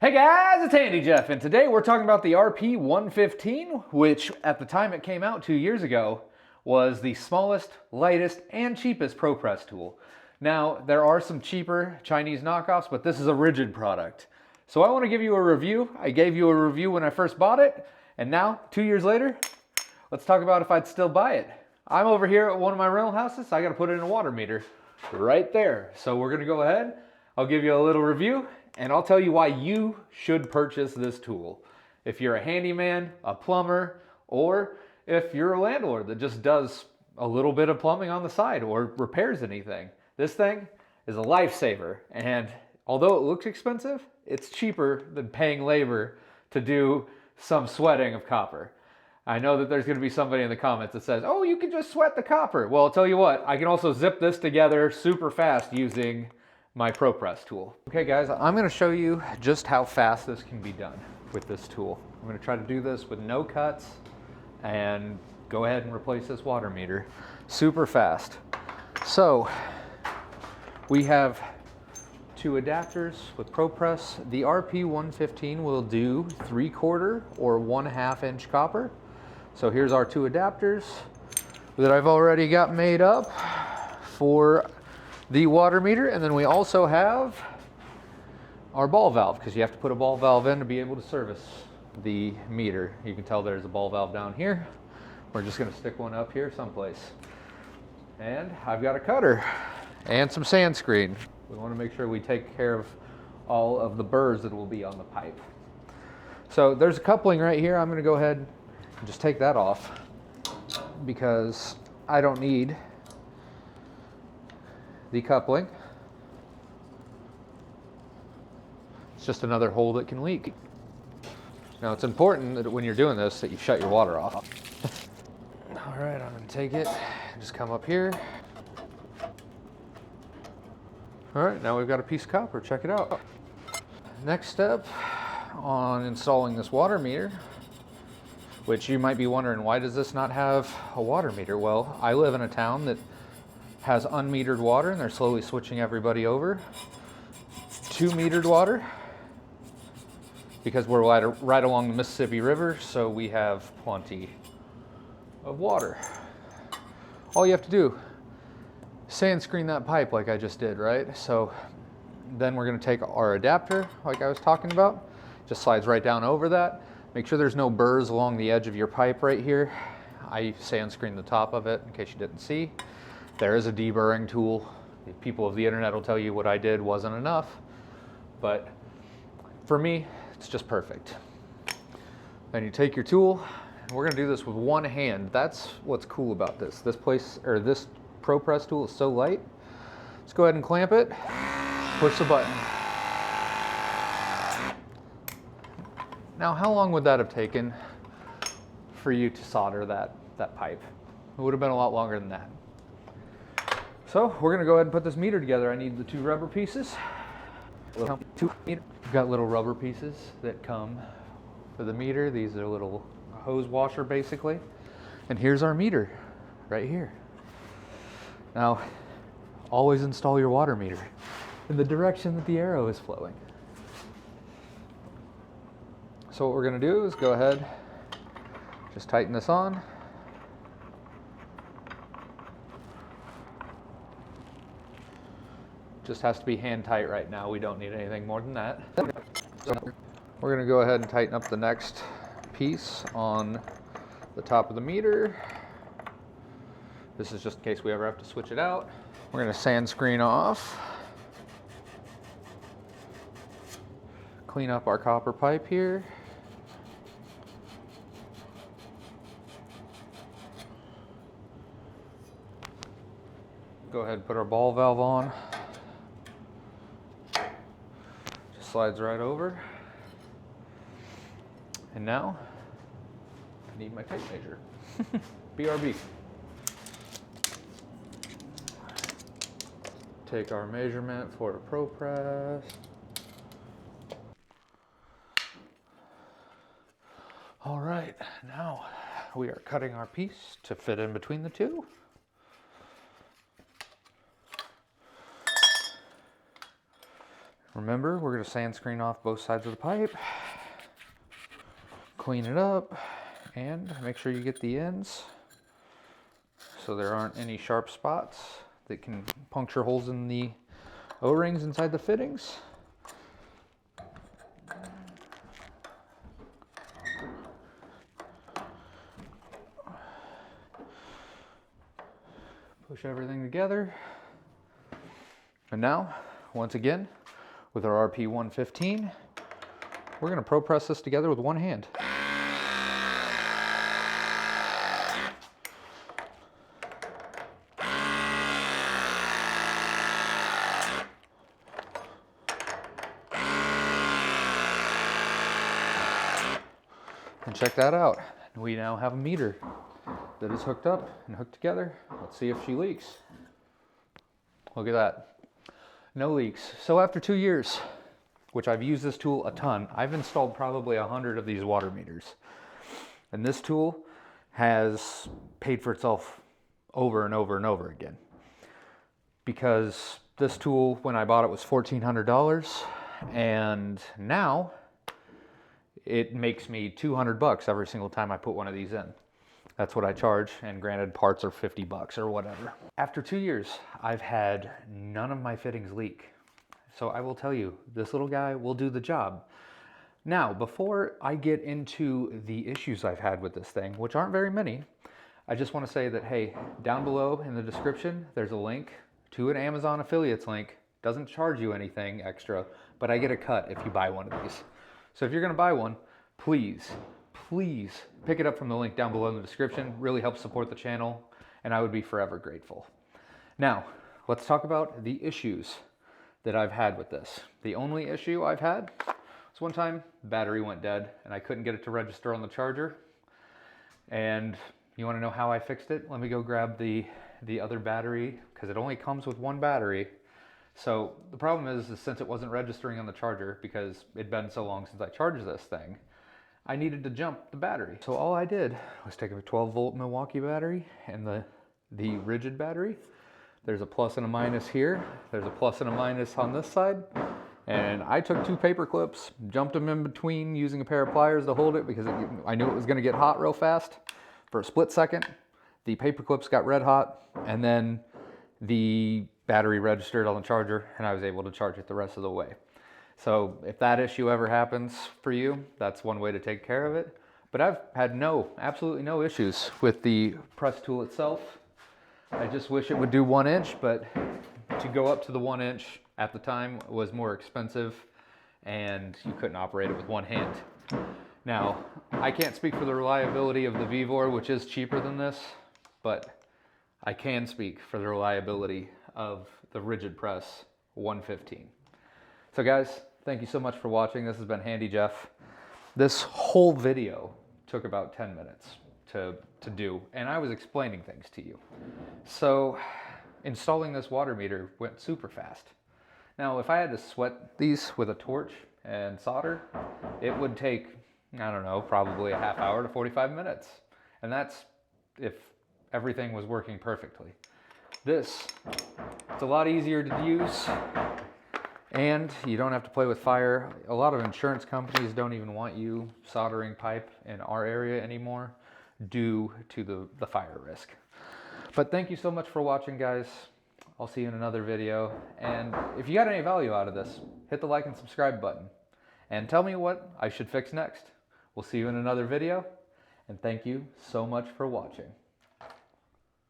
Hey guys, it's Handy Jeff, and today we're talking about the RP115, which at the time it came out 2 years ago was the smallest, lightest, and cheapest ProPress tool. Now, there are some cheaper Chinese knockoffs, but this is a Ridgid product. So I want to give you a review. I gave you a review when I first bought it, and now, 2 years later, let's talk about if I'd still buy it. I'm over here at one of my rental houses. I got to put it in a water meter right there. So we're going to go ahead. I'll give you a little review, and I'll tell you why you should purchase this tool. If you're a handyman, a plumber, or if you're a landlord that just does a little bit of plumbing on the side or repairs anything, this thing is a lifesaver. And although it looks expensive, it's cheaper than paying labor to do some sweating of copper. I know that there's going to be somebody in the comments that says, oh, you can just sweat the copper. Well, I'll tell you what, I can also zip this together super fast using my ProPress tool. Okay guys, I'm going to show you just how fast this can be done with this tool. I'm going to try to do this with no cuts and go ahead and replace this water meter super fast. So we have two adapters with ProPress. The RP115 will do 3/4 or 1/2 inch copper. So here's our two adapters that I've already got made up for the water meter, and then we also have our ball valve, because you have to put a ball valve in to be able to service the meter. You can tell there's a ball valve down here. We're just going to stick one up here someplace. And I've got a cutter and some sand screen. We want to make sure we take care of all of the burrs that will be on the pipe. So there's a coupling right here. I'm going to go ahead and just take that off because I don't need the coupling. It's just another hole that can leak. Now it's important that when you're doing this that you shut your water off. All right, I'm gonna take it, just come up here. All right, now we've got a piece of copper, check it out. Next step on installing this water meter, which you might be wondering, why does this not have a water meter? Well, I live in a town that has unmetered water, and they're slowly switching everybody over to metered water because we're right along the Mississippi River, so we have plenty of water. All you have to do, sand screen that pipe like I just did, right? So then we're going to take our adapter like I was talking about, just slides right down over that. Make sure there's no burrs along the edge of your pipe right here. I sand screened the top of it in case you didn't see. There is a deburring tool. The people of the internet will tell you what I did wasn't enough, but for me, it's just perfect. Then you take your tool, and we're gonna do this with one hand. That's what's cool about this. This ProPress tool is so light. Let's go ahead and clamp it, push the button. Now, how long would that have taken for you to solder that pipe? It would have been a lot longer than that. So we're gonna go ahead and put this meter together. I need the two rubber pieces. We've got little rubber pieces that come for the meter. These are little hose washer basically. And here's our meter right here. Now, always install your water meter in the direction that the arrow is flowing. So what we're gonna do is go ahead, just tighten this on. Just has to be hand tight right now. We don't need anything more than that. So we're going to go ahead and tighten up the next piece on the top of the meter. This is just in case we ever have to switch it out. We're going to sand screen off. Clean up our copper pipe here. Go ahead and put our ball valve on. Slides right over. And now I need my tape measure. BRB. Take our measurement for a ProPress. All right, now we are cutting our piece to fit in between the two. Remember, we're going to sand screen off both sides of the pipe, clean it up, and make sure you get the ends so there aren't any sharp spots that can puncture holes in the O-rings inside the fittings. Push everything together. And now, once again, with our RP115, we're going to ProPress this together with one hand. And check that out. We now have a meter that is hooked up and hooked together. Let's see if she leaks. Look at that. No leaks. So after 2 years, which I've used this tool a ton, I've installed probably 100 of these water meters. And this tool has paid for itself over and over and over again. Because this tool, when I bought it, was $1,400, and now it makes me $200 every single time I put one of these in. That's what I charge, and granted, parts are $50 or whatever. After 2 years, I've had none of my fittings leak. So I will tell you, this little guy will do the job. Now, before I get into the issues I've had with this thing, which aren't very many, I just want to say that, hey, down below in the description, there's a link to an Amazon affiliates link. Doesn't charge you anything extra, but I get a cut if you buy one of these. So if you're going to buy one, please pick it up from the link down below in the description. Really helps support the channel, and I would be forever grateful. Now, let's talk about the issues that I've had with this. The only issue I've had was one time the battery went dead and I couldn't get it to register on the charger. And you want to know how I fixed it? Let me go grab the other battery, because it only comes with one battery. So the problem is since it wasn't registering on the charger, because it'd been so long since I charged this thing, I needed to jump the battery. So all I did was take a 12-volt Milwaukee battery and the Ridgid battery. There's a plus and a minus here. There's a plus and a minus on this side. And I took 2 paper clips, jumped them in between using a pair of pliers to hold it, because I knew it was going to get hot real fast. For a split second, the paper clips got red hot, and then the battery registered on the charger, and I was able to charge it the rest of the way. So if that issue ever happens for you, that's one way to take care of it. But I've had absolutely no issues with the press tool itself. I just wish it would do 1 inch, but to go up to the 1 inch at the time was more expensive, and you couldn't operate it with one hand. Now, I can't speak for the reliability of the Vevor, which is cheaper than this, but I can speak for the reliability of the Ridgid Press 115. So guys, thank you so much for watching. This has been Handy Jeff. This whole video took about 10 minutes to do, and I was explaining things to you. So installing this water meter went super fast. Now, if I had to sweat these with a torch and solder, it would take, I don't know, probably a half hour to 45 minutes. And that's if everything was working perfectly. This, it's a lot easier to use, and you don't have to play with fire. A lot of insurance companies don't even want you soldering pipe in our area anymore due to the fire risk. But thank you so much for watching, guys. I'll see you in another video. And if you got any value out of this, hit the like and subscribe button. And tell me what I should fix next. We'll see you in another video. And thank you so much for watching.